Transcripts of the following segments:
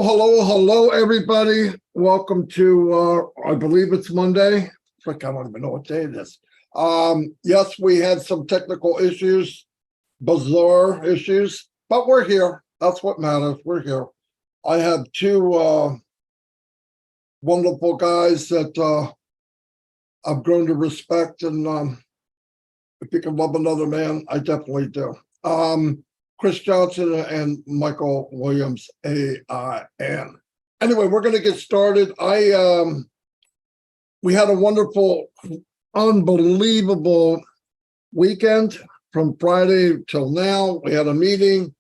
Hello, everybody. Welcome to, I believe it's Monday. I don't even know what day it is. Yes, we had some technical issues, bizarre issues, but we're here. That's what matters. We're here. I have two wonderful guys that I've grown to respect, and if you can love another man, I definitely do. Chris Johnson and Michael Williams, AIN. Anyway, we're going to get started. We had a wonderful, unbelievable weekend from Friday till now. We had a meeting.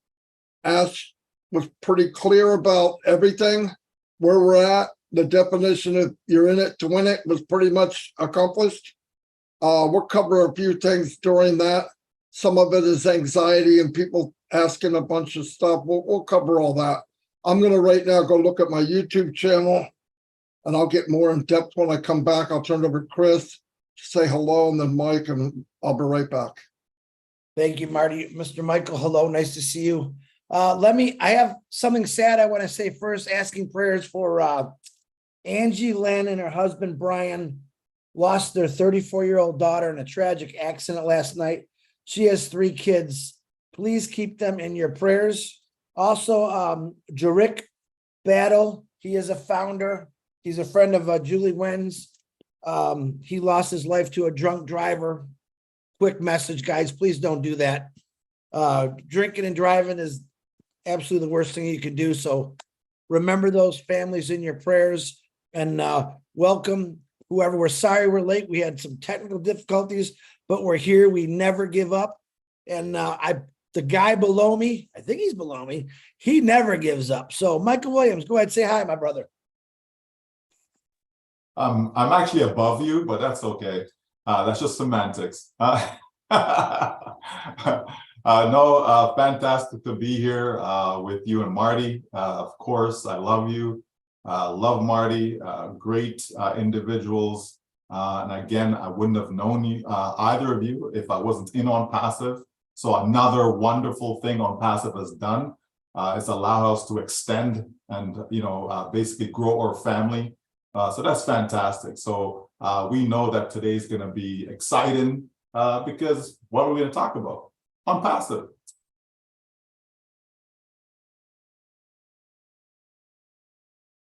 Ash was pretty clear about everything, where we're at. The definition of you're in it to win it was pretty much accomplished. We'll cover a few things during that. Some of it is anxiety and people asking a bunch of stuff. We'll cover all that. I'm going to right now go look at my YouTube channel, and I'll get more in depth when I come back. I'll turn it over to Chris to say hello, and then Mike, and I'll be right back. Thank you, Marty. Mr. Michael, hello. Nice to see you. I have something sad I want to say first, asking prayers for Angie Lynn and her husband, Brian, lost their 34-year-old daughter in a tragic accident last night. She has 3 kids. Please keep them in your prayers. Also, Jerick Battle, he is a founder. He's a friend of Julie Wen's. He lost his life to a drunk driver. Quick message, guys, please don't do that. Drinking and driving is absolutely the worst thing you could do. So remember those families in your prayers, and welcome whoever. We're sorry we're late. We had some technical difficulties, but we're here. We never give up. And the guy below me, I think he's below me, he never gives up. So Michael Williams, go ahead, say hi, my brother. I'm actually above you, but that's okay. That's just semantics. Fantastic to be here with you and Marty. Of course, I love you. Love Marty. Great individuals. And again, I wouldn't have known you, either of you, if I wasn't in ONPASSIVE. So another wonderful thing ONPASSIVE has done is allow us to extend and basically grow our family. So that's fantastic. So we know that today is going to be exciting because what are we going to talk about? ONPASSIVE.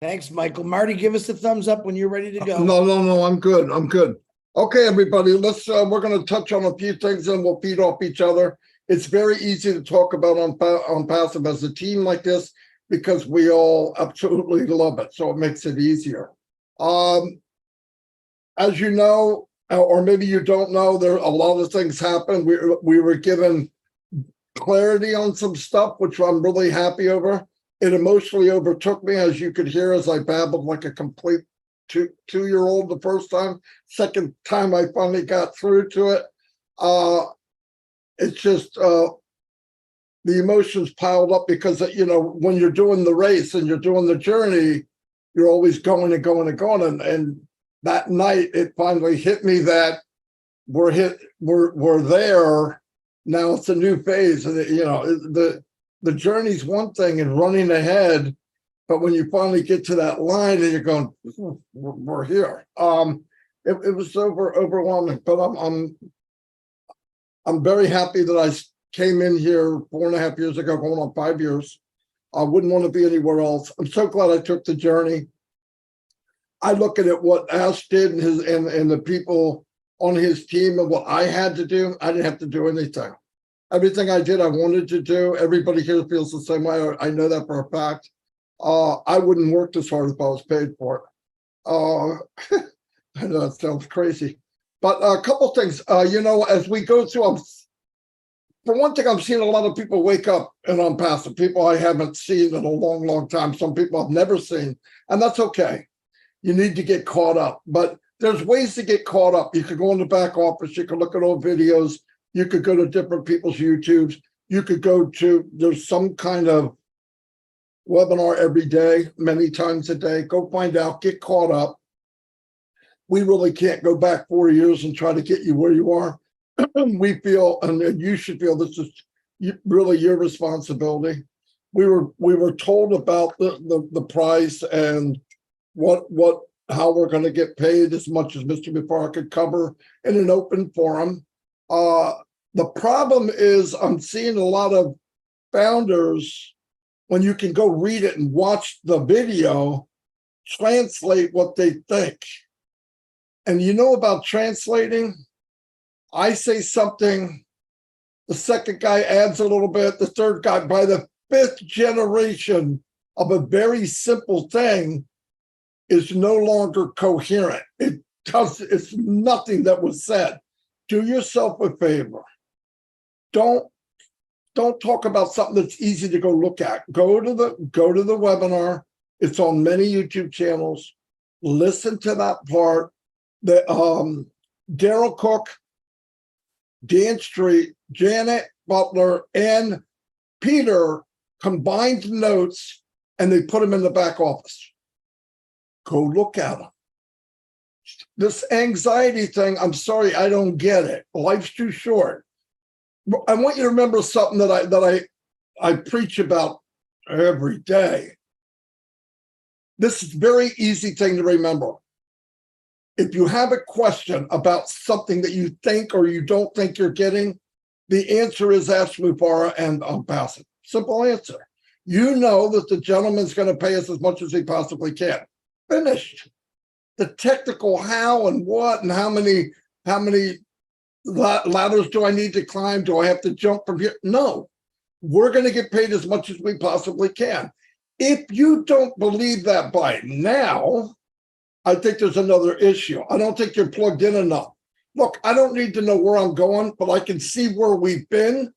Thanks, Michael. Marty, give us a thumbs up when you're ready to go. No, I'm good. Okay, everybody, we're going to touch on a few things and we'll feed off each other. It's very easy to talk about ONPASSIVE as a team like this because we all absolutely love it. So it makes it easier. As you know, or maybe you don't know, there a lot of things happen. We were given clarity on some stuff, which I'm really happy over. It emotionally overtook me, as you could hear, as I babbled like a complete two-year-old the first time. Second time I finally got through to it. It's just the emotions piled up because, when you're doing the race and you're doing the journey, you're always going and going and going. And that night, it finally hit me that we're there. Now it's a new phase. And, the journey's one thing and running ahead. But when you finally get to that line and you're going, we're here. It was overwhelming, but I'm very happy that I came in here 4.5 years ago, going on 5 years. I wouldn't want to be anywhere else. I'm so glad I took the journey. I look at it, what Ash did and the people on his team and what I had to do. I didn't have to do anything. Everything I did, I wanted to do. Everybody here feels the same way. I know that for a fact. I wouldn't work this hard if I was paid for it. I know that sounds crazy, but a couple things, as we go through, for one thing, I'm seeing a lot of people wake up and ONPASSIVE, people I haven't seen in a long, long time. Some people I've never seen, and that's okay. You need to get caught up, but there's ways to get caught up. You could go in the back office, you could look at old videos, you could go to different people's YouTubes, you could there's some kind of webinar every day, many times a day. Go find out, get caught up. We really can't go back 4 years and try to get you where you are. We feel, and you should feel, this is really your responsibility. we were told about the price and how we're going to get paid, as much as Mr. Mufareh could cover in an open forum. The problem is I'm seeing a lot of founders, when you can go read it and watch the video, translate what they think. And you know about translating? I say something, the second guy adds a little bit, the third guy, by the fifth generation of a very simple thing, is no longer coherent. It's nothing that was said. Do yourself a favor. Don't talk about something that's easy to go look at. Go to the webinar. It's on many YouTube channels. Listen to that part. Daryl Cook, Dan Street, Janet Butler, and Peter combined notes, and they put them in the back office. Go look at them. This anxiety thing, I'm sorry, I don't get it. Life's too short. I want you to remember something that I preach about every day. This is a very easy thing to remember. If you have a question about something that you think or you don't think you're getting, the answer is ask Mufareh and ONPASSIVE. Simple answer. You know that the gentleman's going to pay us as much as he possibly can. Finished. The technical how and what and how many ladders do I need to climb? Do I have to jump from here? No. We're going to get paid as much as we possibly can. If you don't believe that by now, I think there's another issue. I don't think you're plugged in enough. Look, I don't need to know where I'm going, but I can see where we've been,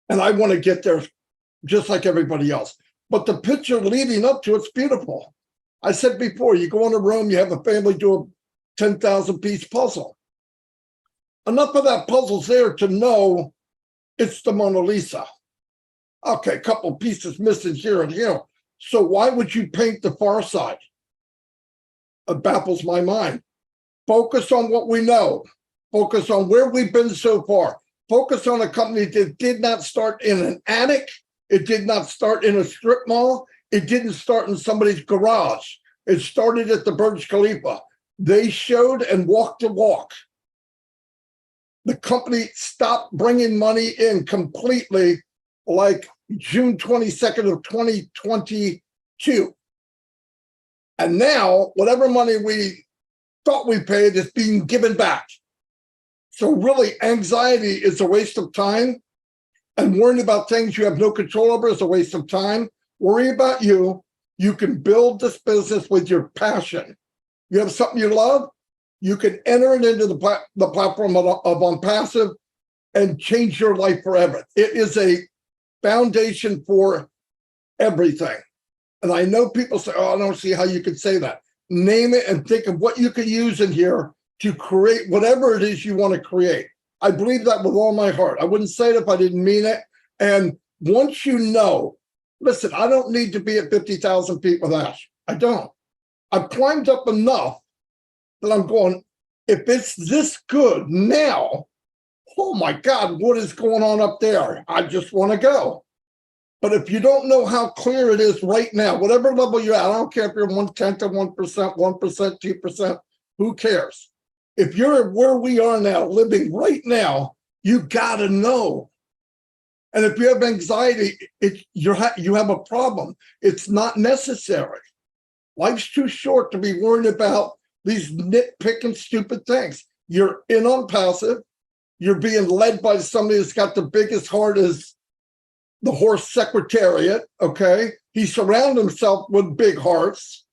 and I want to get there just like everybody else. But the picture leading up to it's beautiful. I said before, you go in a room, you have a family do a 10,000 piece puzzle. Enough of that puzzle's there to know it's the Mona Lisa. Okay, a couple pieces missing here and here. So why would you paint the far side? It baffles my mind. Focus on what we know. Focus on where we've been so far. Focus on a company that did not start in an attic. It did not start in a strip mall. It didn't start in somebody's garage. It started at the Burj Khalifa. They showed and walked the walk. The company stopped bringing money in completely like June 22nd of 2022. And now, whatever money we thought we paid is being given back. So really, anxiety is a waste of time. And worrying about things you have no control over is a waste of time. Worry about you. You can build this business with your passion. You have something you love, you can enter it into the platform of ONPASSIVE and change your life forever. It is a foundation for everything. And I know people say, oh, I don't see how you could say that. Name it and think of what you could use in here to create whatever it is you want to create. I believe that with all my heart. I wouldn't say it if I didn't mean it. And once you know, listen, I don't need to be at 50,000 feet with Ash. I don't. I've climbed up enough that I'm going, if it's this good now, oh my God, what is going on up there? I just want to go. But if you don't know how clear it is right now, whatever level you're at, I don't care if you're 1/10 of 1%, 1%, 2%, who cares? If you're where we are now, living right now, you got to know. And if you have anxiety, you have a problem. It's not necessary. Life's too short to be worried about these nitpicking stupid things. You're in ONPASSIVE. You're being led by somebody that's got the biggest heart as the horse secretariat, okay? He surrounded himself with big hearts.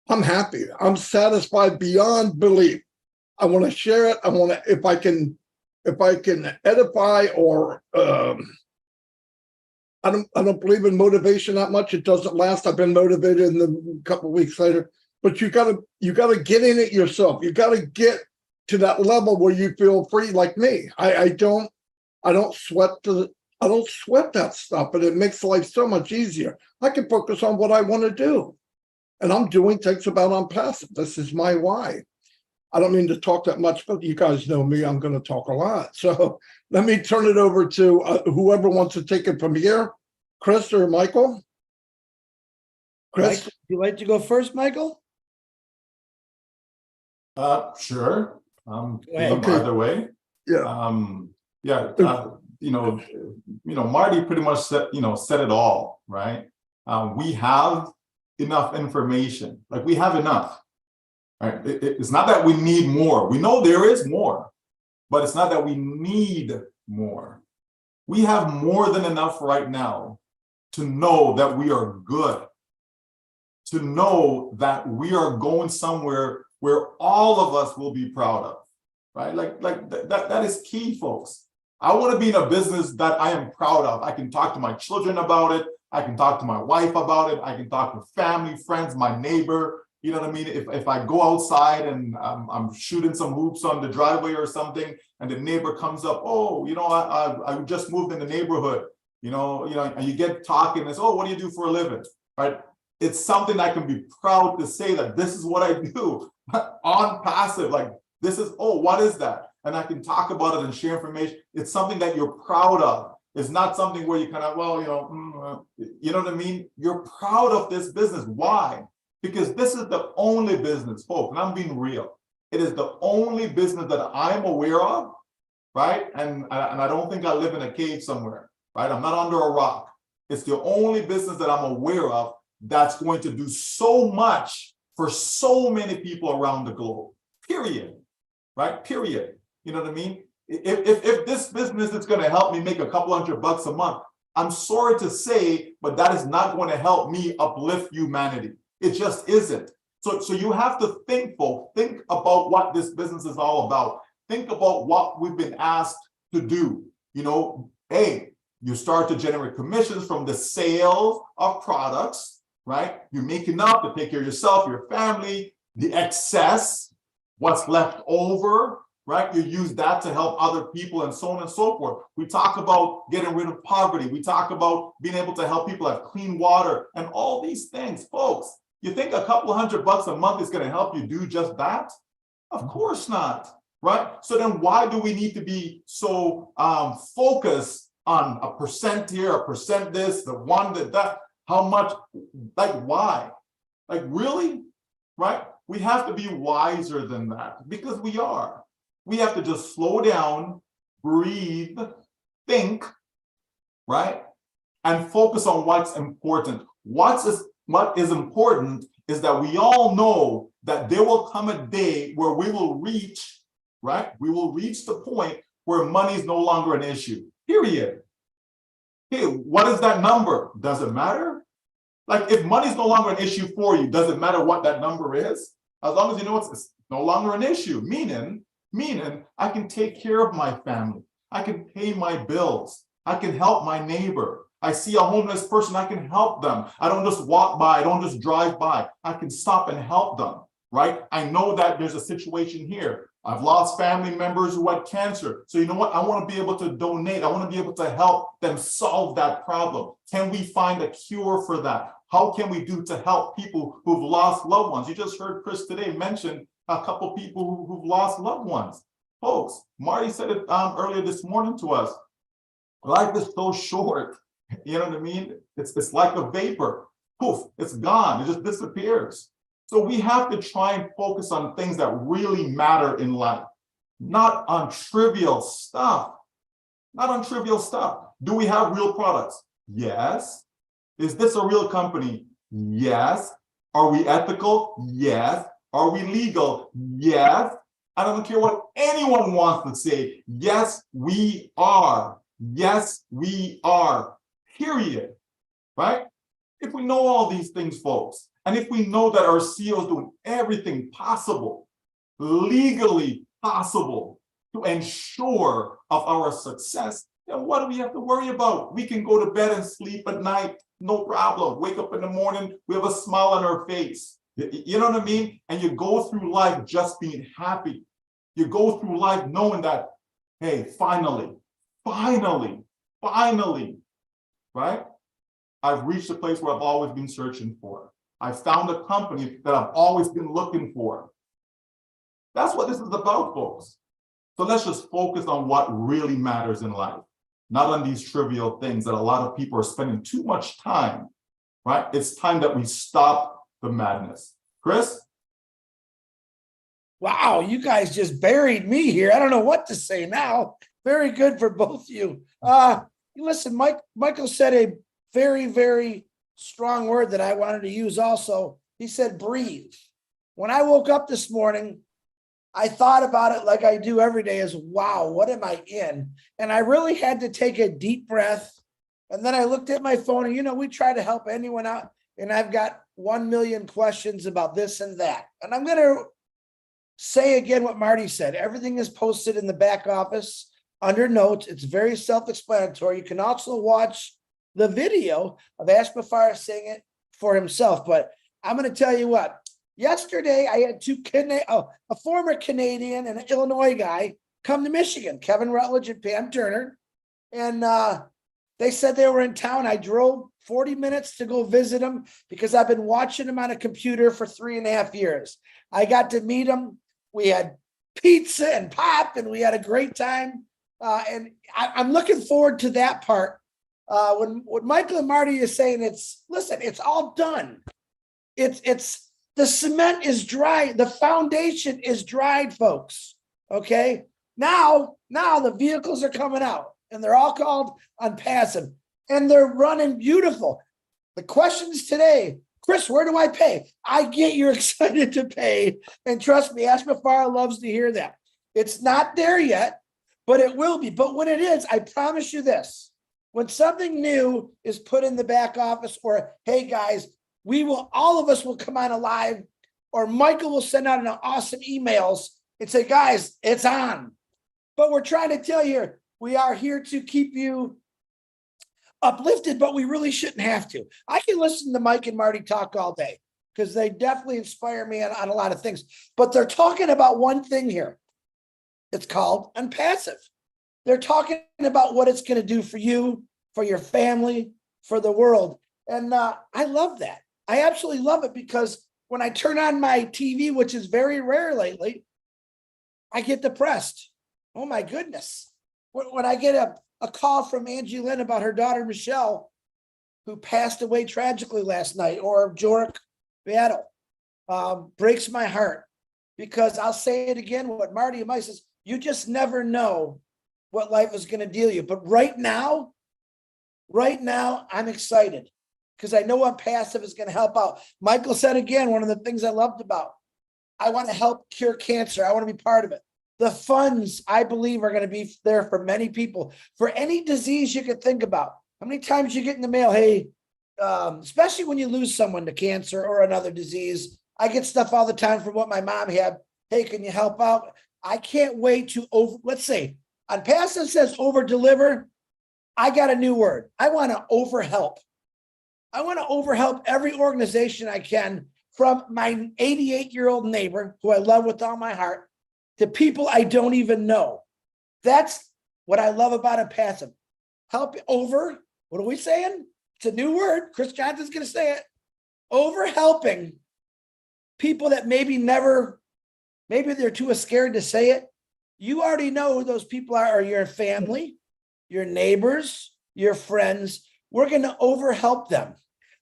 I'm happy. I'm satisfied beyond belief. I want to share it. I want to, if I can edify or I don't believe in motivation that much. It doesn't last. I've been motivated in a couple of weeks later. But you gotta get in it yourself. You gotta get to that level where you feel free, like me. I don't sweat that stuff, but it makes life so much easier. I can focus on what I want to do. And I'm doing things about ONPASSIVE. This is my why. I don't mean to talk that much, but you guys know me, I'm going to talk a lot. So let me turn it over to whoever wants to take it from here, Chris or Michael. Chris? Michael, would you like to go first, Michael? Sure. Go ahead. Okay. Either way. Yeah. Yeah. Marty pretty much said it all, right? We have enough information. Like, we have enough. Right? It's not that we need more. We know there is more, but it's not that we need more. We have more than enough right now to know that we are good, to know that we are going somewhere where all of us will be proud of, right? That is key, folks. I want to be in a business that I am proud of. I can talk to my children about it. I can talk to my wife about it. I can talk to family, friends, my neighbor. You know what I mean? If I go outside and I'm shooting some hoops on the driveway or something, and the neighbor comes up, oh, I just moved in the neighborhood, and you get talking and say, oh, what do you do for a living, right? It's something I can be proud to say that this is what I do on passive. Like, this is, oh, what is that? And I can talk about it and share information. It's something that you're proud of. It's not something where you kind of, you know what I mean? You're proud of this business. Why? Because this is the only business, folks, and I'm being real. It is the only business that I'm aware of, right? And I don't think I live in a cave somewhere, right? I'm not under a rock. It's the only business that I'm aware of that's going to do so much for so many people around the globe, period, right? Period. You know what I mean? If this business is going to help me make a couple $100 a month, I'm sorry to say, but that is not going to help me uplift humanity. It just isn't. So you have to think, folks, think about what this business is all about. Think about what we've been asked to do. Hey, you start to generate commissions from the sale of products, right? You're making enough to take care of yourself, your family, the excess, what's left over, right? You use that to help other people and so on and so forth. We talk about getting rid of poverty. We talk about being able to help people have clean water and all these things, folks. You think a couple $100 a month is going to help you do just that? Of course not, right? So then why do we need to be so focused on a percent here, a percent this, the one that, how much, like why? Like really, right? We have to be wiser than that because we are. We have to just slow down, breathe, think, right? And focus on what's important. What is important is that we all know that there will come a day where we will reach, right? We will reach the point where money is no longer an issue, period. Hey, what is that number? Does it matter? Like, if money is no longer an issue for you, does it matter what that number is? As long as you know it's no longer an issue, meaning I can take care of my family. I can pay my bills. I can help my neighbor. I see a homeless person, I can help them. I don't just walk by, I don't just drive by. I can stop and help them, right? I know that there's a situation here. I've lost family members who had cancer. So you know what? I want to be able to donate. I want to be able to help them solve that problem. Can we find a cure for that? How can we do to help people who've lost loved ones? You just heard Chris today mention a couple people who've lost loved ones. Folks, Marty said it earlier this morning to us. Life is so short. You know what I mean? It's like a vapor. Poof, it's gone. It just disappears. So we have to try and focus on things that really matter in life, not on trivial stuff. Not on trivial stuff. Do we have real products? Yes. Is this a real company? Yes. Are we ethical? Yes. Are we legal? Yes. I don't care what anyone wants to say. Yes, we are. Yes, we are. Period. Right? If we know all these things, folks, and if we know that our CEO is doing everything possible, legally possible, to ensure of our success, then what do we have to worry about? We can go to bed and sleep at night, no problem. Wake up in the morning, we have a smile on our face. You know what I mean? And you go through life just being happy. You go through life knowing that, hey, finally, right? I've reached a place where I've always been searching for. I found a company that I've always been looking for. That's what this is about, folks. So let's just focus on what really matters in life, not on these trivial things that a lot of people are spending too much time, right? It's time that we stop the madness. Chris? Wow, you guys just buried me here. I don't know what to say now. Very good for both of you. Listen, Michael said a very, very strong word that I wanted to use also. He said, breathe. When I woke up this morning, I thought about it like I do every day is, wow, what am I in? And I really had to take a deep breath. And then I looked at my phone and, we try to help anyone out. And I've got 1 million questions about this and that. And I'm going to say again what Marty said. Everything is posted in the back office under notes. It's very self-explanatory. You can also watch the video of Ash Mufareh saying it for himself. But I'm going to tell you what. Yesterday, I had a former Canadian and an Illinois guy come to Michigan, Kevin Rutledge and Pam Turner. And they said they were in town. I drove 40 minutes to go visit them because I've been watching them on a computer for 3.5 years. I got to meet them. We had pizza and pop, and we had a great time. And I'm looking forward to that part. When Michael and Marty is saying it's all done. The cement is dry. The foundation is dried, folks. Okay. Now the vehicles are coming out and they're all called ONPASSIVE and they're running beautiful. The questions today, Chris, where do I pay? I get you're excited to pay. And trust me, Ash Mufareh loves to hear that. It's not there yet, but it will be. But when it is, I promise you this, when something new is put in the back office or, hey guys, all of us will come on alive, or Michael will send out an awesome emails and say, guys, it's on. But we're trying to tell you, we are here to keep you uplifted, but we really shouldn't have to. I can listen to Mike and Marty talk all day because they definitely inspire me on a lot of things, but they're talking about one thing here. It's called ONPASSIVE. They're talking about what it's going to do for you, for your family, for the world. And I love that. I absolutely love it because when I turn on my TV, which is very rare lately, I get depressed. Oh my goodness. When I get a call from Angie Lynn about her daughter, Michelle, who passed away tragically last night, or Jork Battle, breaks my heart because I'll say it again, what Marty and Mike says, you just never know what life is going to deal you. But right now, I'm excited. Because I know ONPASSIVE is going to help out. Michael said again, one of the things I loved about, I want to help cure cancer. I want to be part of it. The funds, I believe, are going to be there for many people. For any disease you could think about. How many times you get in the mail, hey, especially when you lose someone to cancer or another disease. I get stuff all the time from what my mom had. Hey, can you help out? I can't wait to let's say, ONPASSIVE says over deliver. I got a new word. I want to over help. I want to overhelp every organization I can, from my 88-year-old neighbor, who I love with all my heart, to people I don't even know. That's what I love about ONPASSIVE. Help over, what are we saying? It's a new word. Chris Johnson's going to say it. Over helping people that maybe they're too scared to say it. You already know who those people are your family, your neighbors, your friends. We're going to overhelp them.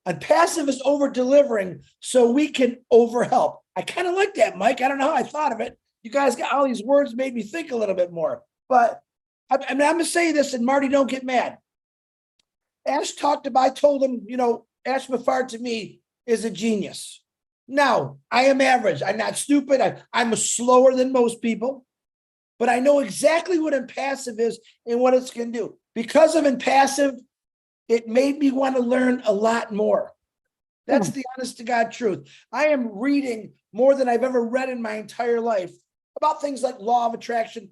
ONPASSIVE is over delivering so we can overhelp. I kind of like that, Mike. I don't know how I thought of it. You guys got all these words, made me think a little bit more. But I'm going to say this, and Marty, don't get mad. Ash I told him, Ash Mufareh to me is a genius. Now, I am average. I'm not stupid. I'm slower than most people. But I know exactly what ONPASSIVE is and what it's going to do. Because of ONPASSIVE, it made me want to learn a lot more. That's the honest to God truth. I am reading more than I've ever read in my entire life about things like law of attraction,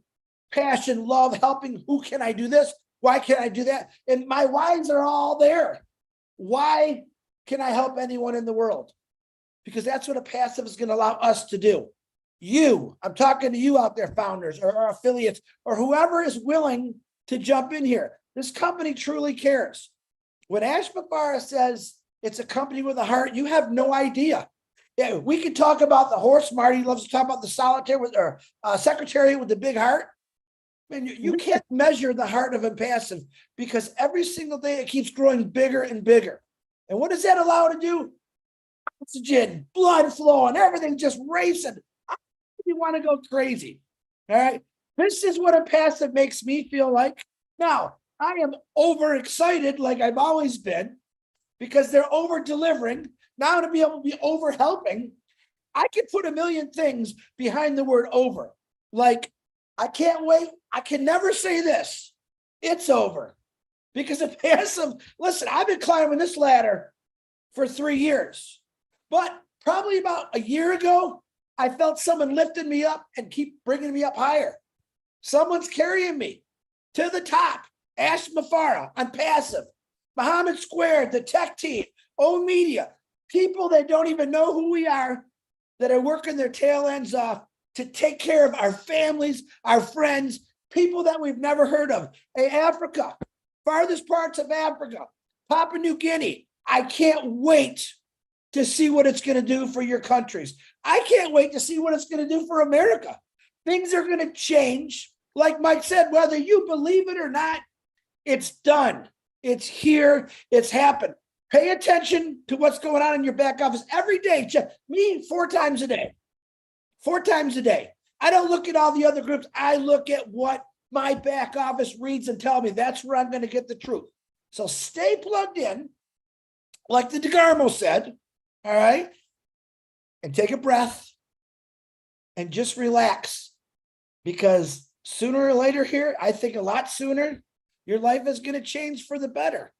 passion, love, helping. Who can I do this? Why can't I do that? And my whys are all there. Why can I help anyone in the world? Because that's what ONPASSIVE is going to allow us to do. I'm talking to you out there, founders or affiliates or whoever is willing to jump in here. This company truly cares. When Ash Mufareh says it's a company with a heart, you have no idea. Yeah, we could talk about the horse. Marty loves to talk about the solitaire with or secretary with the big heart. Man, you can't measure the heart of impassive because every single day it keeps growing bigger and bigger. And what does that allow to do? Oxygen, blood flowing, everything just racing. You want to go crazy. All right. This is what impassive makes me feel like. Now, I am overexcited like I've always been because they're over delivering. Now to be able to be over helping, I can put a million things behind the word over. Like, I can't wait. I can never say this. It's over. Because impassive, listen, I've been climbing this ladder for 3 years. But probably about a year ago, I felt someone lifting me up and keep bringing me up higher. Someone's carrying me to the top. Ash Mufareh on passive, Muhammad Squared, the tech team, O Media, people that don't even know who we are, that are working their tail ends off to take care of our families, our friends, people that we've never heard of. Hey, Africa, farthest parts of Africa, Papua New Guinea. I can't wait to see what it's going to do for your countries. I can't wait to see what it's going to do for America. Things are going to change. Like Mike said, whether you believe it or not, it's done. It's here. It's happened. Pay attention to what's going on in your back office every day. Me 4 times a day. 4 times a day. I don't look at all the other groups. I look at what my back office reads and tell me. That's where I'm going to get the truth. So stay plugged in, like the DeGarmo said, all right? And take a breath and just relax. Because sooner or later here, I think a lot sooner, your life is going to change for the better.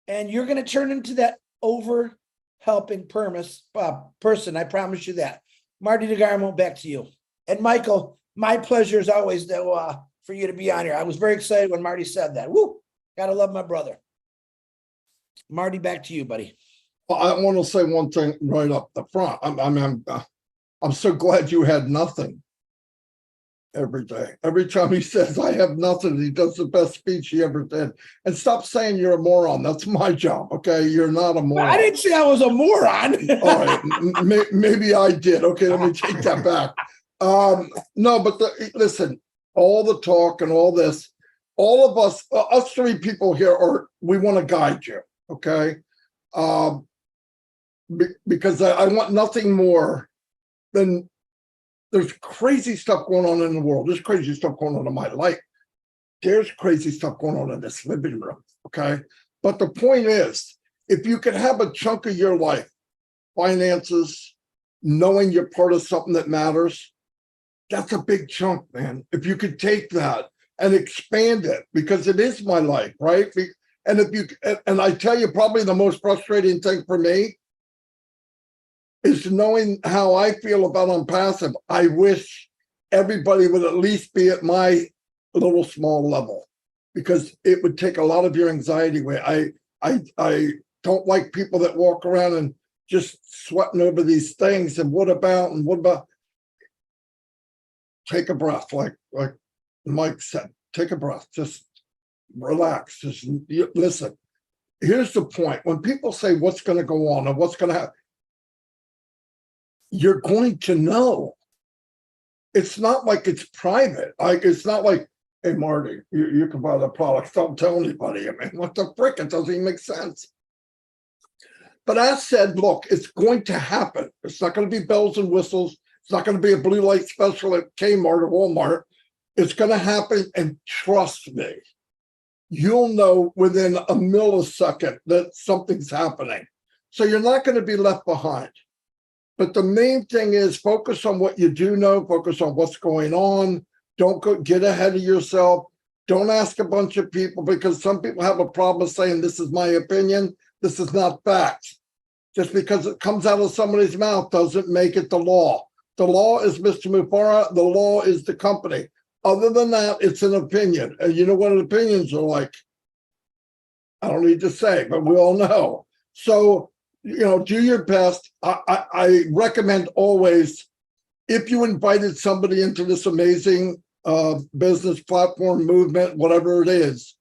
And you're going to turn into that over helping person. I promise you that. Marty DeGarmo, back to you. And Michael, my pleasure as always for you to be on here. I was very excited when Marty said that. Woo! Gotta love my brother. Marty, back to you, buddy. Well, I want to say one thing right up the front. I'm so glad you had nothing every day. Every time he says, I have nothing, he does the best speech he ever did. And stop saying you're a moron. That's my job, okay? You're not a moron. I didn't say I was a moron. All right, maybe I did. Okay, let me take that back. No, but listen, all the talk and all this, all of us 3 people here we want to guide you, okay? Because I want nothing more than there's crazy stuff going on in the world. There's crazy stuff going on in my life. There's crazy stuff going on in this living room, okay? But the point is, if you could have a chunk of your life, finances, knowing you're part of something that matters, that's a big chunk, man. If you could take that and expand it, because it is my life, right? And I tell you, probably the most frustrating thing for me is knowing how I feel about ONPASSIVE. I wish everybody would at least be at my little small level, because it would take a lot of your anxiety away. I don't like people that walk around and just sweating over these things and what about take a breath, like Mike said, take a breath, just relax, just listen. Here's the point. When people say what's going to go on and what's going to happen, you're going to know. It's not like it's private. Like, it's not like, hey, Marty, you can buy the products. Don't tell anybody. I mean, what the frick? It doesn't even make sense. But as said, look, it's going to happen. It's not going to be bells and whistles. It's not going to be a blue light special at Kmart or Walmart. It's going to happen. And trust me, you'll know within a millisecond that something's happening. So you're not going to be left behind. But the main thing is focus on what you do know, focus on what's going on. Don't get ahead of yourself. Don't ask a bunch of people, because some people have a problem saying, this is my opinion. This is not fact. Just because it comes out of somebody's mouth doesn't make it the law. The law is Mr. Mufareh. The law is the company. Other than that, it's an opinion. And you know what opinions are like? I don't need to say, but we all know. So, do your best. I recommend always, if you invited somebody into this amazing business platform, movement, whatever it is,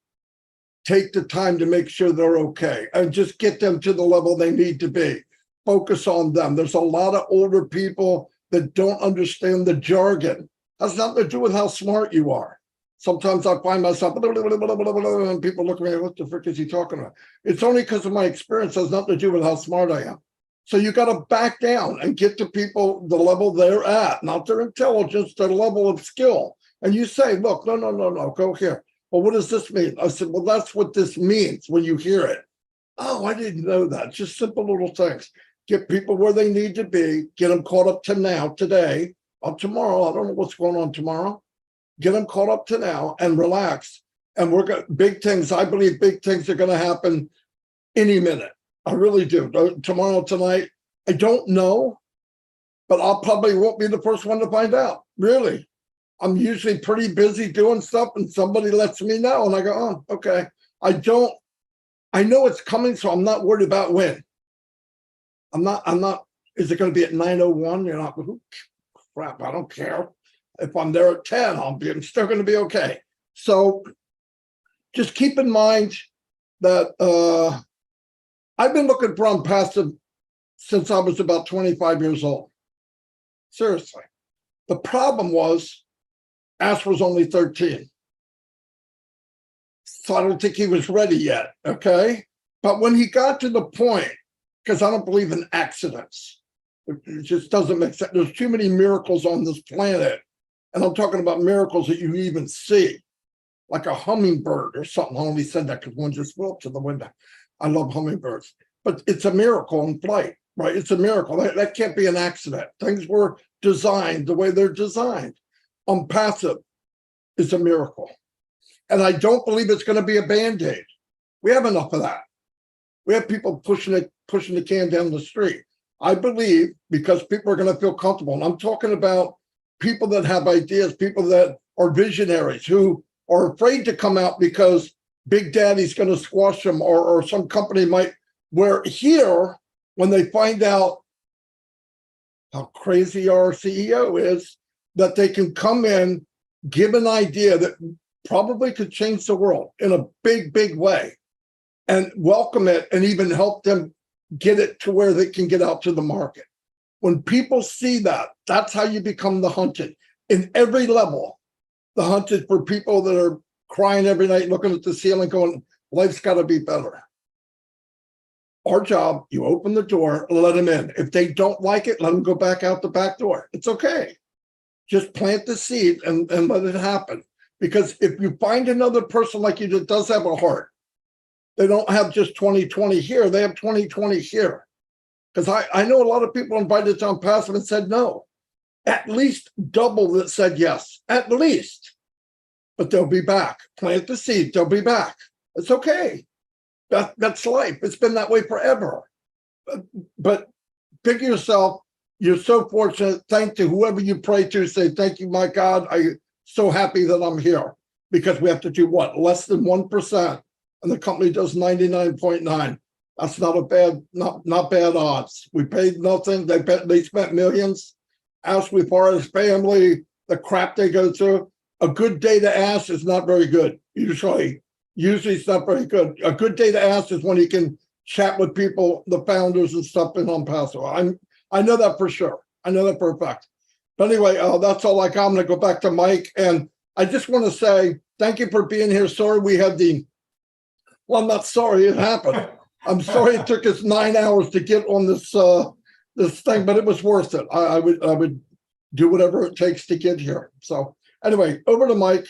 take the time to make sure they're okay and just get them to the level they need to be. focus on them. There's a lot of older people that don't understand the jargon. Has nothing to do with how smart you are. Sometimes I find myself, and people look at me, what the frick is he talking about? It's only because of my experience. It has nothing to do with how smart I am. So you got to back down and get to people the level they're at, not their intelligence, their level of skill. And you say, look, no, go here. Well, what does this mean? I said, well, that's what this means when you hear it. Oh, I didn't know that. Just simple little things. Get people where they need to be, get them caught up to now, today, or tomorrow. I don't know what's going on tomorrow. Get them caught up to now and relax. And we're going big things. I believe big things are going to happen any minute. I really do. Tomorrow, tonight, I don't know, but I'll probably won't be the first one to find out. Really. I'm usually pretty busy doing stuff and somebody lets me know and I go, oh, okay. I know it's coming, so I'm not worried about when. I'm not, is it going to be at 9:01? You're not, crap, I don't care. If I'm there at 10, I'm still going to be okay. So just keep in mind that I've been looking for ONPASSIVE since I was about 25 years old. Seriously. The problem was Ash was only 13. So I don't think he was ready yet, okay? But when he got to the point, because I don't believe in accidents, it just doesn't make sense. There's too many miracles on this planet. And I'm talking about miracles that you even see, like a hummingbird or something. I only said that because one just flew up to the window. I love hummingbirds, but it's a miracle in flight, right? It's a miracle. That can't be an accident. Things were designed the way they're designed. ONPASSIVE is a miracle. And I don't believe it's going to be a Band-Aid. We have enough of that. We have people pushing the can down the street. I believe because people are going to feel comfortable. And I'm talking about people that have ideas, people that are visionaries who are afraid to come out because Big Daddy's going to squash them or some company might, where here, when they find out how crazy our CEO is, that they can come in, give an idea that probably could change the world in a big, big way and welcome it and even help them get it to where they can get out to the market. When people see that, that's how you become the hunted. In every level, the hunted for people that are crying every night, looking at the ceiling, going, life's got to be better. Our job, you open the door, let them in. If they don't like it, let them go back out the back door. It's okay. Just plant the seed and let it happen. Because if you find another person like you that does have a heart, they don't have just 20/20 here, they have 20/20 here. Because I know a lot of people invited to ONPASSIVE and said no. At least double that said yes, at least. But they'll be back. Plant the seed, they'll be back. It's okay. That's life. It's been that way forever. But figure yourself, you're so fortunate. Thank to whoever you pray to, say, thank you, my God. I'm so happy that I'm here. Because we have to do what? Less than 1%. And the company does 99.9. That's not a bad, not bad odds. We paid nothing. They spent millions. Ask Mufareh's family, the crap they go through. A good day to ask is not very good. Usually it's not very good. A good day to ask is when you can chat with people, the founders and stuff in ONPASSIVE. I know that for sure. I know that for a fact. But anyway, that's all I got. I'm going to go back to Mike. And I just want to say thank you for being here. Sorry we had well, I'm not sorry it happened. I'm sorry it took us 9 hours to get on this this thing, but it was worth it. I would do whatever it takes to get here. So anyway, over to Mike.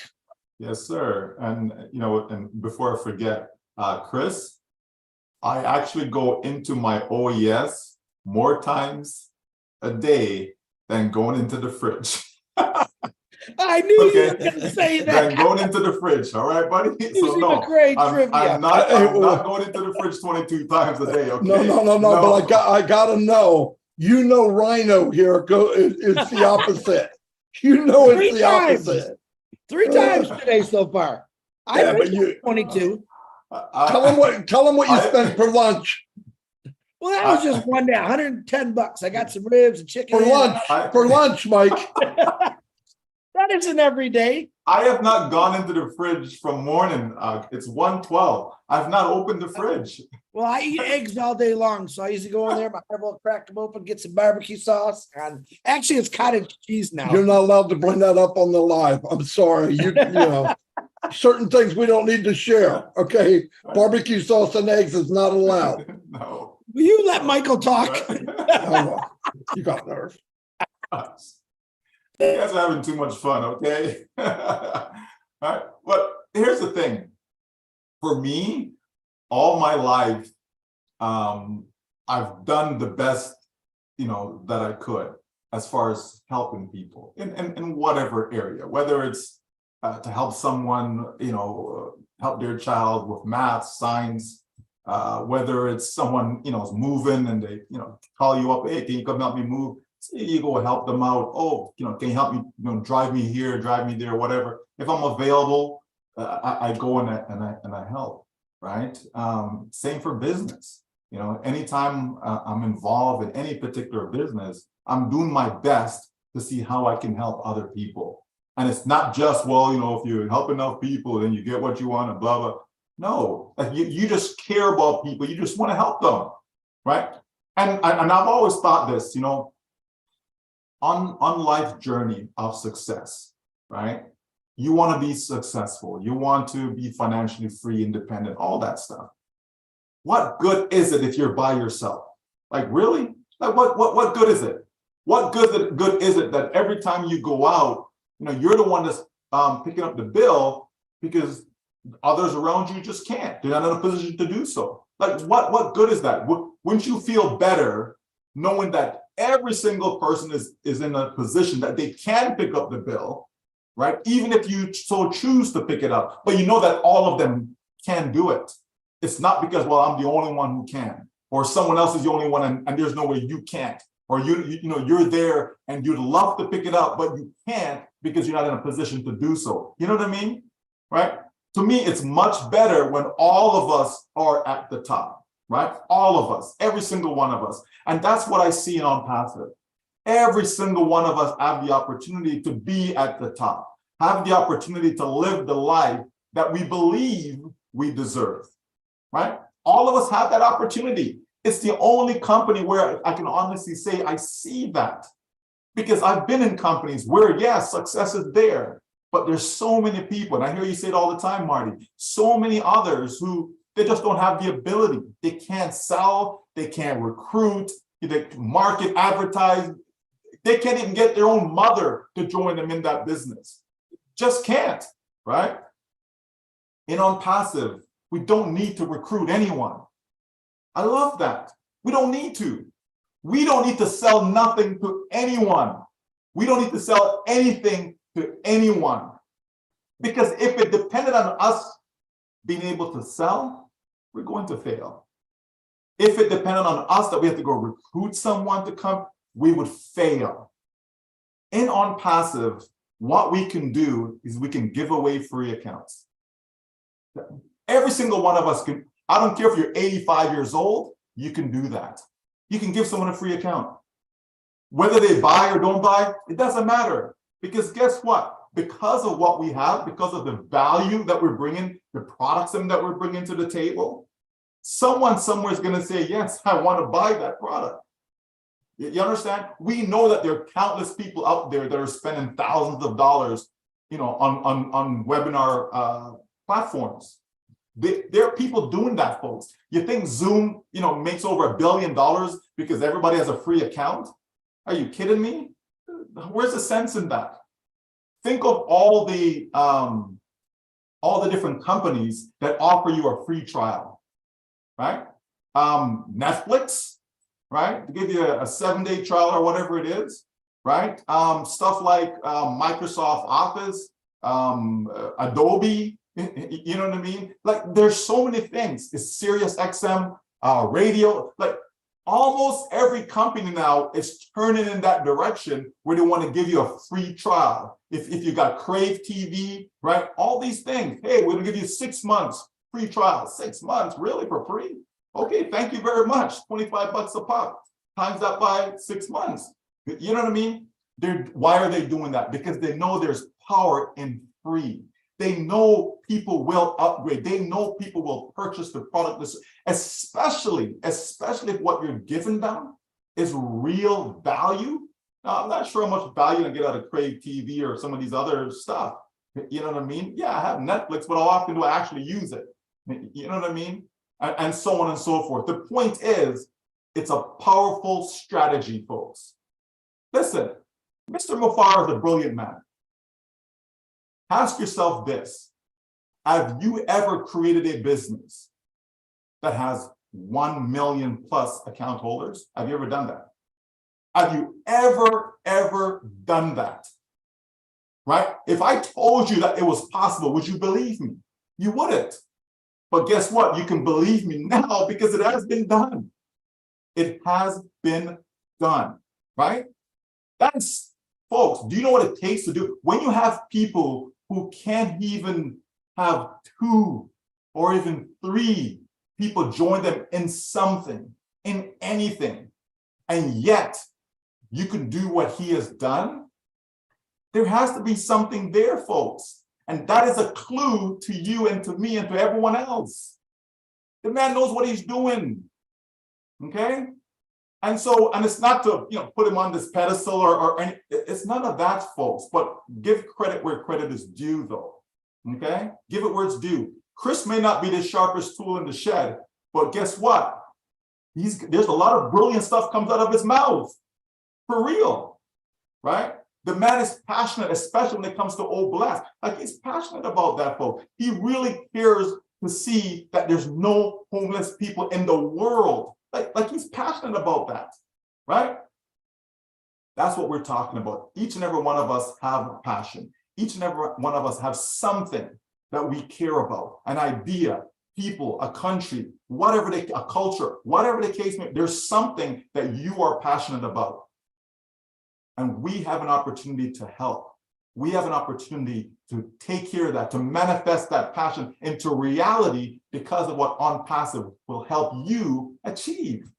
Yes, sir. And and before I forget, Chris, I actually go into my OES more times a day than going into the fridge. I knew you were going to say that. Than going into the fridge. All right, buddy. So no, great trivia. I'm not going into the fridge 22 times a day. Okay. No. But I gotta know. Rhino here it's the opposite. It's the opposite. 3 times today so far. I but you 22. Tell them what you spent for lunch. Well, that was just one day, $110. I got some ribs and chicken for lunch, Mike. That isn't every day. I have not gone into the fridge from morning. It's 1:12. I've not opened the fridge. Well, I eat eggs all day long, so I usually go in there, my eyeball, crack them open, get some barbecue sauce, and actually it's cottage cheese now. You're not allowed to bring that up on the live. I'm sorry. You know, certain things we don't need to share. Okay. Barbecue sauce and eggs is not allowed. No. Will you let Michael talk? Oh, you got nerve. You guys are having too much fun, okay? All right. But here's the thing. For me, all my life, I've done the best, that I could as far as helping people in whatever area, whether it's to help someone, help their child with math, science, whether it's someone, is moving and they, call you up, hey, can you come help me move? So you go help them out. Oh, can you help me, drive me here, drive me there, whatever. If I'm available, I go and I help, right? Same for business. Anytime I'm involved in any particular business, I'm doing my best to see how I can help other people. And it's not just, well, if you help enough people, then you get what you want and blah, blah. No, like you just care about people. You just want to help them, right? And I've always thought this, on life's journey of success, right? You want to be successful. You want to be financially free, independent, all that stuff. What good is it if you're by yourself? Like, really? Like, what good is it? What good is it that every time you go out, you're the one that's picking up the bill because others around you just can't. They're not in a position to do so. Like, what good is that? Wouldn't you feel better knowing that every single person is in a position that they can pick up the bill, right? Even if you so choose to pick it up, but you know that all of them can do it. It's not because, well, I'm the only one who can, or someone else is the only one and there's no way you can't, or you're there and you'd love to pick it up, but you can't because you're not in a position to do so. You know what I mean? Right? To me, it's much better when all of us are at the top, right? All of us, every single one of us. And that's what I see in ONPASSIVE. Every single one of us have the opportunity to be at the top, have the opportunity to live the life that we believe we deserve, right? All of us have that opportunity. It's the only company where I can honestly say I see that, because I've been in companies where, yes, success is there, but there's so many people, and I hear you say it all the time, Marty, so many others who they just don't have the ability. They can't sell, they can't recruit, they market, advertise. They can't even get their own mother to join them in that business. Just can't, right? In ONPASSIVE, we don't need to recruit anyone. I love that. We don't need to. We don't need to sell nothing to anyone. We don't need to sell anything to anyone. Because if it depended on us being able to sell, we're going to fail. If it depended on us that we have to go recruit someone to come, we would fail. In ONPASSIVE, what we can do is we can give away free accounts. Every single one of us can. I don't care if you're 85 years old, you can do that. You can give someone a free account. Whether they buy or don't buy, it doesn't matter. Because guess what? Because of what we have, because of the value that we're bringing, the products that we're bringing to the table, someone somewhere is going to say, yes, I want to buy that product. You understand? We know that there are countless people out there that are spending thousands of dollars, on webinar platforms. There are people doing that, folks. You think Zoom, makes over $1 billion because everybody has a free account? Are you kidding me? Where's the sense in that? Think of all the different companies that offer you a free trial, right? Netflix, right? To give you a 7-day trial or whatever it is, right? Stuff like Microsoft Office, Adobe, you know what I mean? Like, there's so many things. It's Sirius XM, radio, like almost every company now is turning in that direction where they want to give you a free trial. If you got Crave TV, right? All these things. Hey, we're gonna give you 6 months free trial. 6 months, really, for free? Okay, thank you very much. $25 a pop. Times that by 6 months. You know what I mean? Why are they doing that? Because they know there's power in free. They know people will upgrade. They know people will purchase the product, especially if what you're giving them is real value. Now, I'm not sure how much value I get out of Crave TV or some of these other stuff. You know what I mean? Yeah, I have Netflix, but how often do I actually use it? You know what I mean? And so on and so forth. The point is, it's a powerful strategy, folks. Listen, Mr. Mufareh is a brilliant man. Ask yourself this: have you ever created a business that has 1 million plus account holders? Have you ever done that? Have you ever done that? Right? If I told you that it was possible, would you believe me? You wouldn't. But guess what? You can believe me now because it has been done. It has been done, right? That's, folks, do you know what it takes to do? When you have people who can't even have 2 or even 3 people join them in something, in anything, and yet you can do what he has done, there has to be something there, folks. And that is a clue to you and to me and to everyone else. The man knows what he's doing, okay? And so, and it's not to, put him on this pedestal or any, it's none of that, folks, but give credit where credit is due, though, okay? Give it where it's due. Chris may not be the sharpest tool in the shed, but guess what? There's a lot of brilliant stuff comes out of his mouth, for real, right? The man is passionate, especially when it comes to Old Blast. Like, he's passionate about that, folks. He really cares to see that there's no homeless people in the world. Like he's passionate about that, right? That's what we're talking about. Each and every one of us have a passion. Each and every one of us have something that we care about, an idea, people, a country, a culture, whatever the case may be, there's something that you are passionate about. And we have an opportunity to help. We have an opportunity to take care of that, to manifest that passion into reality because of what ONPASSIVE will help you achieve.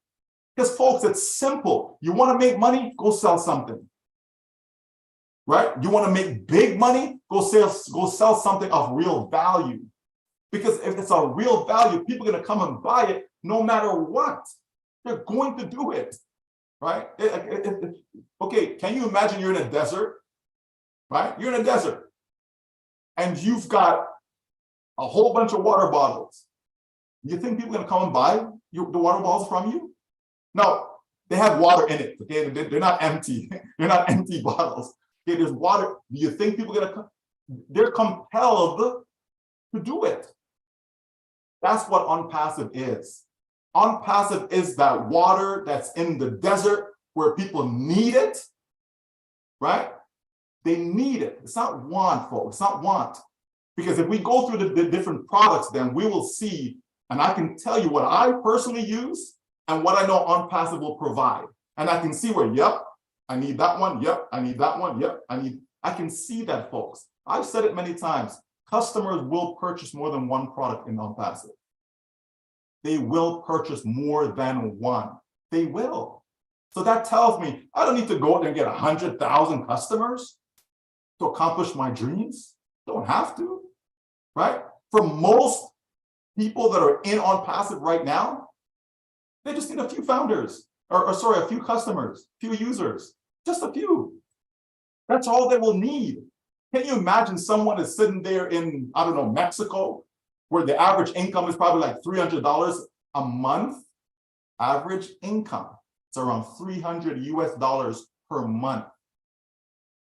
Because, folks, it's simple. You want to make money? Go sell something. Right? You want to make big money? Go sell something of real value. Because if it's a real value, people are going to come and buy it no matter what. They're going to do it. Right? Okay, can you imagine you're in a desert? Right? You're in a desert and you've got a whole bunch of water bottles. You think people are going to come and buy the water bottles from you? No, they have water in it. Okay, they're not empty. They're not empty bottles. Okay, there's water. Do you think people are going to come? They're compelled to do it. That's what ONPASSIVE is. ONPASSIVE is that water that's in the desert where people need it, right? They need it. It's not want, folks. It's not want. Because if we go through the different products, then we will see, and I can tell you what I personally use and what I know ONPASSIVE will provide. And I can see where, yep, I need that one. Yep, I need that one. Yep, I can see that, folks. I've said it many times. Customers will purchase more than one product in ONPASSIVE. They will purchase more than one. They will. So that tells me I don't need to go out there and get 100,000 customers to accomplish my dreams. Don't have to, right? For most people that are in ONPASSIVE right now, they just need a few founders, or sorry, a few customers, few users, just a few. That's all they will need. Can you imagine someone is sitting there in, I don't know, Mexico, where the average income is probably like $300 a month? Average income. It's around $300 US per month.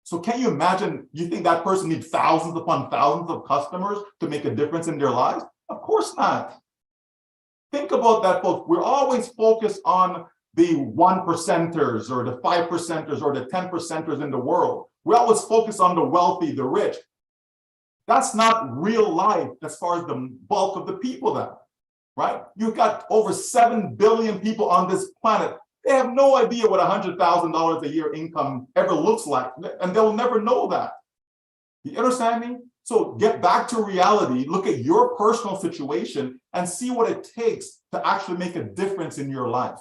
So can you imagine, you think that person needs thousands upon thousands of customers to make a difference in their lives? Of course not. Think about that, folks. We're always focused on the 1%ers or the 5%ers or the 10%ers in the world. We always focus on the wealthy, the rich. That's not real life as far as the bulk of the people then, right? You've got over 7 billion people on this planet. They have no idea what $100,000 a year income ever looks like, and they'll never know that. You understand me? So get back to reality, look at your personal situation and see what it takes to actually make a difference in your life.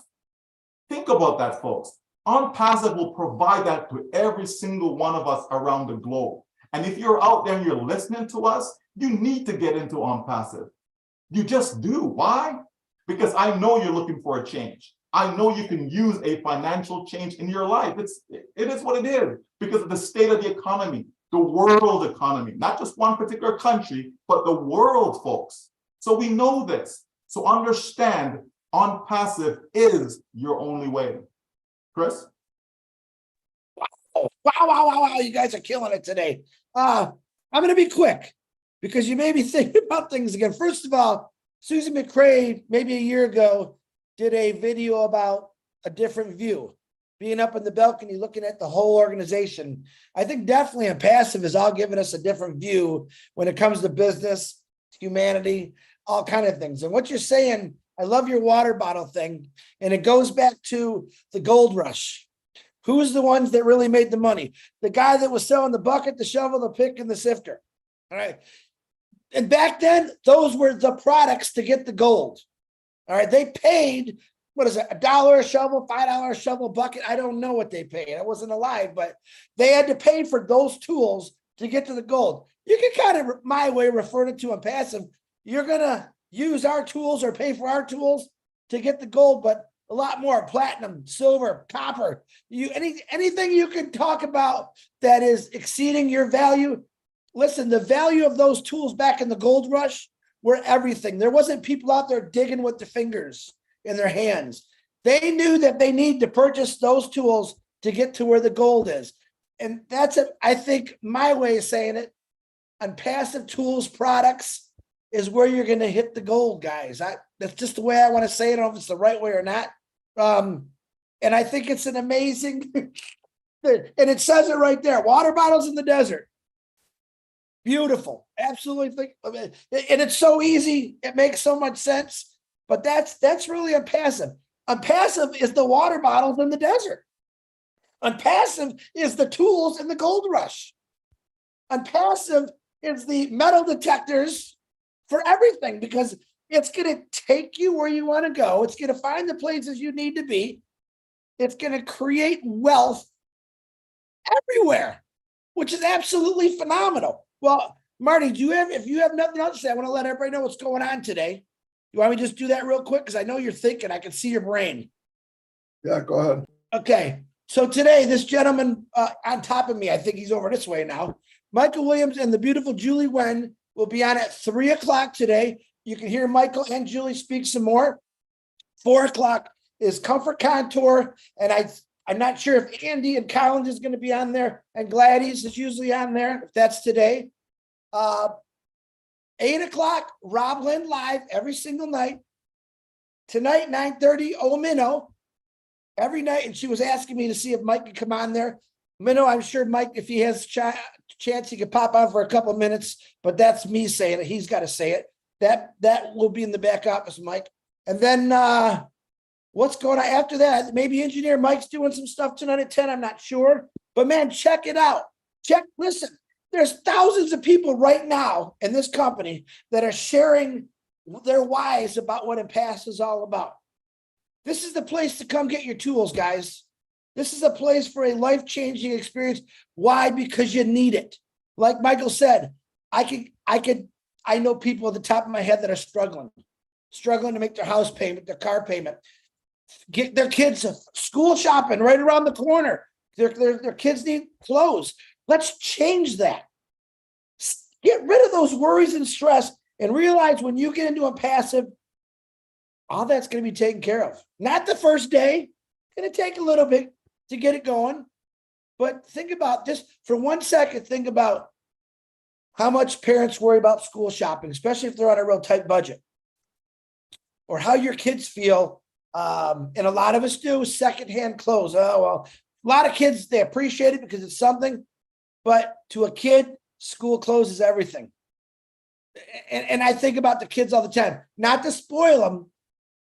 Think about that, folks. ONPASSIVE will provide that to every single one of us around the globe. And if you're out there and you're listening to us, you need to get into ONPASSIVE. You just do. Why? Because I know you're looking for a change. I know you can use a financial change in your life. It is what it is because of the state of the economy, the world economy, not just one particular country, but the world, folks. So we know this. So understand, ONPASSIVE is your only way. Chris? Oh, wow. You guys are killing it today. I'm going to be quick because you made me think about things again. First of all, Susan McCrae, maybe a year ago, did a video about a different view, being up in the balcony, looking at the whole organization. I think definitely ONPASSIVE is all giving us a different view when it comes to business, humanity, all kind of things. And what you're saying, I love your water bottle thing. And it goes back to the gold rush. Who's the ones that really made the money? The guy that was selling the bucket, the shovel, the pick, and the sifter. All right. And back then, those were the products to get the gold. All right. They paid, what is it, $1 a shovel, $5 a shovel bucket? I don't know what they paid. I wasn't alive, but they had to pay for those tools to get to the gold. You can kind of, my way, refer to ONPASSIVE. You're going to use our tools or pay for our tools to get the gold, but a lot more platinum, silver, copper, anything you can talk about that is exceeding your value. Listen, the value of those tools back in the gold rush were everything. There wasn't people out there digging with their fingers in their hands. They knew that they need to purchase those tools to get to where the gold is. And that's, I think, my way of saying it. ONPASSIVE tools products is where you're going to hit the gold, guys. That's just the way I want to say it. I don't know if it's the right way or not. And I think it's an amazing, and it says it right there, water bottles in the desert. Beautiful. Absolutely. And it's so easy. It makes so much sense, but that's really ONPASSIVE. ONPASSIVE is the water bottles in the desert. ONPASSIVE is the tools in the gold rush. ONPASSIVE is the metal detectors for everything, because it's going to take you where you want to go. It's going to find the places you need to be. It's going to create wealth everywhere, which is absolutely phenomenal. Well, Marty, if you have nothing else to say, I want to let everybody know what's going on today. You want me to just do that real quick? Because I know you're thinking, I can see your brain. Yeah, go ahead. Okay. So today, this gentleman on top of me, I think he's over this way now, Michael Williams and the beautiful Julie Wen will be on at 3:00 today. You can hear Michael and Julie speak some more. 4:00 is Comfort Contour. And I'm not sure if Andy and Collins is going to be on there, and Gladys is usually on there, if that's today. 8:00, Rob Lynn live every single night. Tonight, 9:30, Minnow. Every night, and she was asking me to see if Mike could come on there. Minnow, I'm sure Mike, if he has chance, he could pop on for a couple of minutes, but that's me saying it. He's got to say it. That will be in the back office, Mike. And then what's going on after that? Maybe Engineer Mike's doing some stuff tonight at 10. I'm not sure. But man, check it out. Listen, there's thousands of people right now in this company that are sharing their whys about what ONPASSIVE is all about. This is the place to come get your tools, guys. This is a place for a life-changing experience. Why? Because you need it. Like Michael said, I know people at the top of my head that are struggling to make their house payment, their car payment, get their kids school shopping right around the corner. Their kids need clothes. Let's change that. Get rid of those worries and stress and realize when you get into ONPASSIVE, all that's going to be taken care of. Not the first day. It's going to take a little bit to get it going. But think about this for 1 second. Think about how much parents worry about school shopping, especially if they're on a real tight budget, or how your kids feel. And a lot of us do secondhand clothes. Oh, well, a lot of kids, they appreciate it because it's something, but to a kid, school clothes is everything. And I think about the kids all the time, not to spoil them.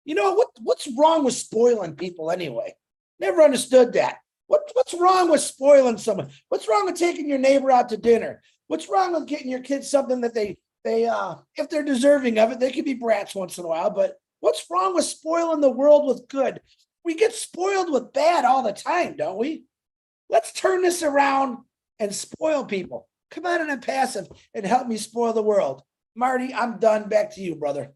You know, what's wrong with spoiling people anyway? Never understood that. What's wrong with spoiling someone? What's wrong with taking your neighbor out to dinner? What's wrong with getting your kids something that they if they're deserving of it, they can be brats once in a while, but what's wrong with spoiling the world with good? We get spoiled with bad all the time, don't we? Let's turn this around and spoil people. come on in a passive and help me spoil the world. Marty, I'm done. Back to you, brother.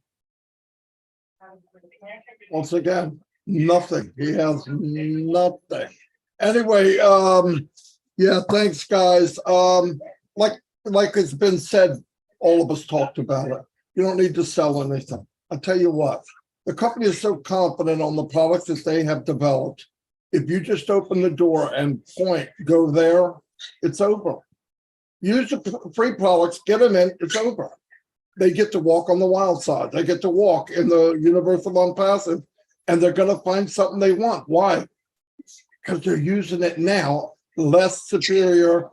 Once again, nothing. He has nothing. Anyway, yeah, thanks, guys. Like it's been said, all of us talked about it. You don't need to sell anything. I'll tell you what, the company is so confident on the products that they have developed. If you just open the door and point, go there, it's over. Use the free products, get them in, it's over. They get to walk on the wild side. They get to walk in the universe of ONPASSIVE, and they're going to find something they want. Why? Because they're using it now, less superior.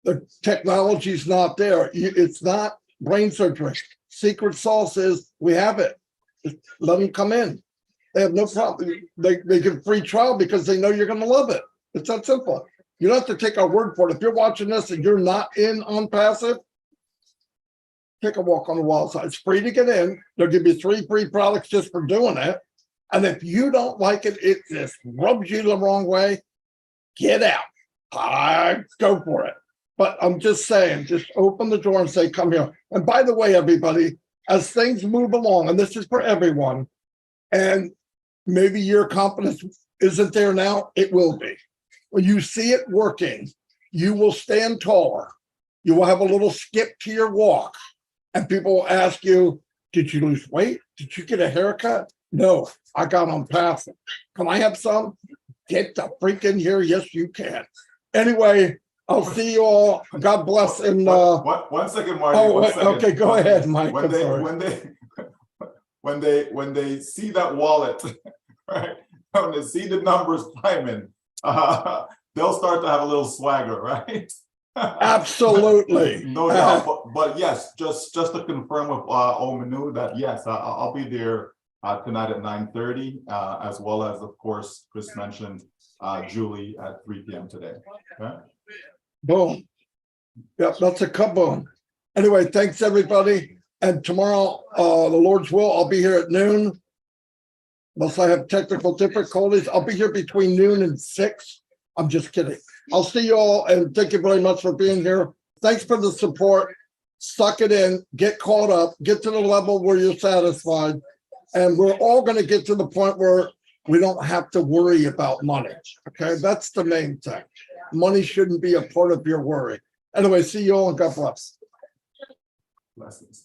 The technology's not there. It's not brain surgery. Secret sauce is we have it. Let them come in. They have no problem. They give free trial because they know you're going to love it. It's that simple. You don't have to take our word for it. If you're watching this and you're not in ONPASSIVE, take a walk on the wild side. It's free to get in. They'll give you 3 free products just for doing it. And if you don't like it, it just rubs you the wrong way, get out. Go for it. But I'm just saying, just open the door and say, come here. And by the way, everybody, as things move along, and this is for everyone, and maybe your confidence isn't there now, it will be. When you see it working, you will stand taller. You will have a little skip to your walk. And people will ask you, did you lose weight? Did you get a haircut? No, I got ONPASSIVE. Can I have some? Get the freak in here. Yes, you can. Anyway, I'll see you all. God bless. And one second, Marty. oh, one second. okay, go ahead, Mike. When they see that wallet, right? When they see the numbers climbing, they'll start to have a little swagger, right? Absolutely. No doubt. But yes, just to confirm with Manu that yes, I'll be there tonight at 9:30, as well as, of course, Chris mentioned Julie at 3 p.m. today. Okay? Boom. Yep, that's a kaboom. Anyway, thanks everybody. And tomorrow, the Lord's will, I'll be here at noon. Unless I have technical difficulties, I'll be here between noon and 6. I'm just kidding. I'll see you all, and thank you very much for being here. Thanks for the support. Suck it in, get caught up, get to the level where you're satisfied. And we're all going to get to the point where we don't have to worry about money. Okay, that's the main thing. Money shouldn't be a part of your worry. Anyway, see you all and God bless. Blessings.